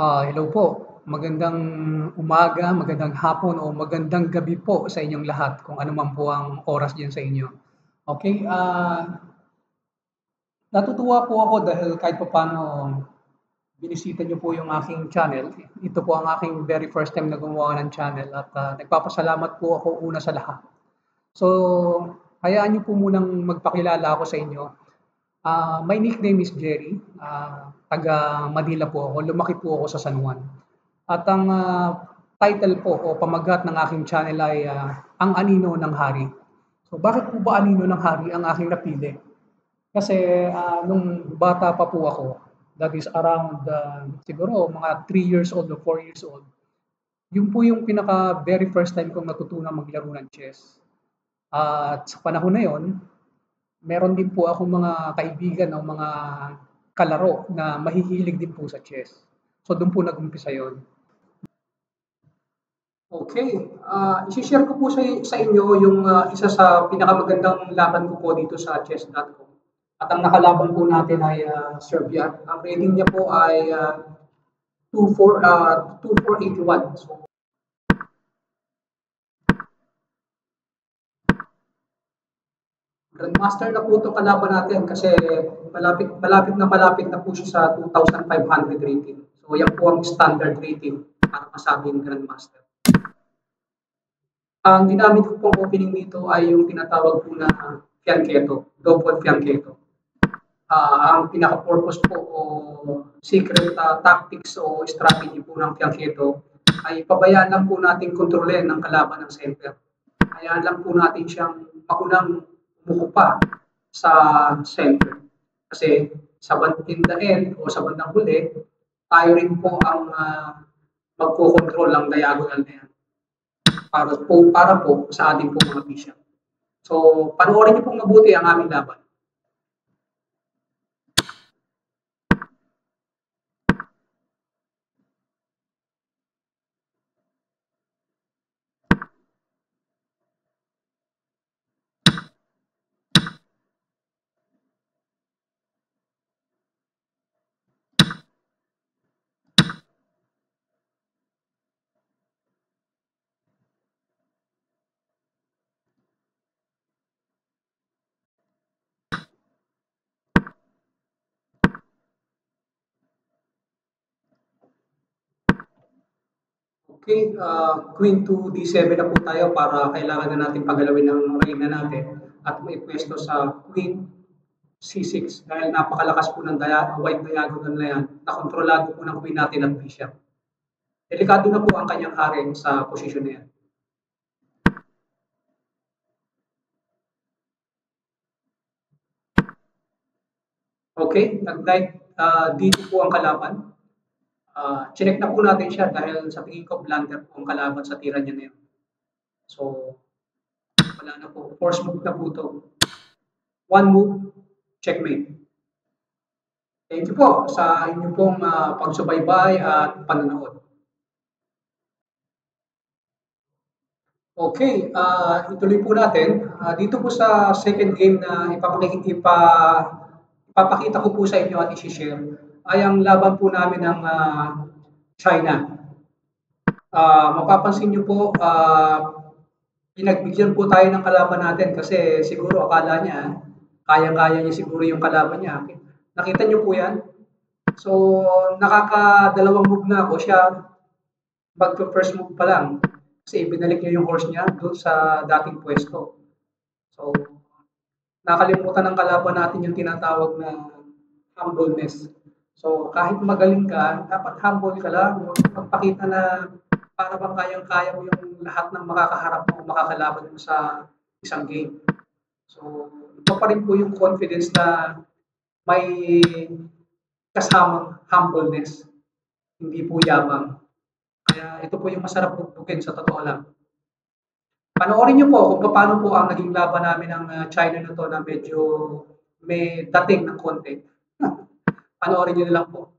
Hello po. Magandang umaga, magandang hapon o magandang gabi po sa inyong lahat kung ano man po ang oras diyan sa inyo. Okay, natutuwa po ako dahil kahit papaano binisita niyo po yung aking channel. Ito po ang aking very first time na gumawa ng channel at nagpapasalamat po ako una sa lahat. So, hayaan niyo po munang magpakilala ako sa inyo. My nickname is Jerry. Taga Manila po ako. Lumaki po ako sa San Juan. At ang title po o pamagat ng aking channel ay Ang Anino ng Hari. So bakit po ba Anino ng Hari ang aking napili? Kasi nung bata pa po ako, that is around siguro mga 3 years old o 4 years old, yun po yung pinaka very first time kong natutunan maglaro ng chess. At sa panahon na yon, meron din po akong mga kaibigan o mga kalaro na mahihilig din po sa chess. So doon po nag-umpisa yon. Okay, isi-share ko po sa inyo yung isa sa pinakamagandang laban ko po dito sa chess.com. At ang nakalaban po natin ay Serbia. Ang rating niya po ay 2481. So, Grandmaster na po itong kalaban natin kasi malapit na po siya sa 2,500 rating. So yan po ang standard rating para masabing Grandmaster. Ang ginamit ko pong opening dito ay yung tinatawag po na fianchetto, double fianchetto. Ang pinaka-purpose po o secret tactics o strategy po ng fianchetto ay pabayaan lang po natin kontrolin ng kalaban ng center. Hayaan lang po natin siyang maunang umuko pa sa center. Kasi sa in the end o sa bandang huli, tayo rin po ang magko-control ng diagonal na yan para po sa ating po mga bishop. So, panoorin niyo pong mabuti ang aming laban. Okay, Queen to D7 na po tayo para kailangan na natin pagalawin ng reyna natin at may pwesto sa Queen C6 dahil napakalakas po ng white diagonal na yan na kontrolado po ng Queen natin at Bishop. Delikado na po ang kanyang harem sa posisyon na yan. Okay, nag-knight dito po ang kalaban. Chinek na po natin siya dahil sa tingin ko blunder po ang kalaban sa tira niya na yun. So, wala na po. Force move na po ito. One move, checkmate. Thank you po sa inyong pong pagsubaybay at panonood. Okay, ituloy po natin. Dito po sa second game na ipapakita ko po sa inyo at isi-share ay ang laban po namin ng China. Mapapansin niyo po, pinagbigyan po tayo ng kalaban natin kasi siguro akala niya, kaya-kaya niya siguro yung kalaban niya. Nakita niyo po yan? So, nakakadalawang move na ako siya, mag-first move pa lang. Kasi ibinalik niya yung horse niya doon sa dating pwesto. So, nakalimutan ng kalaban natin yung tinatawag na humbleness. So, kahit magaling ka, dapat humble ka lang. Magpakita na para bang kayang-kaya mo yung lahat ng makakaharap mo o makakalaban mo sa isang game. So, ito pa rin po yung confidence na may kasamang humbleness, hindi po yabang. Kaya ito po yung masarap bugtugin sa totoo lang. Panoorin niyo po kung paano po ang naging laban namin ng China na to na medyo may dating ng konti. Panoorin niyo na lang po.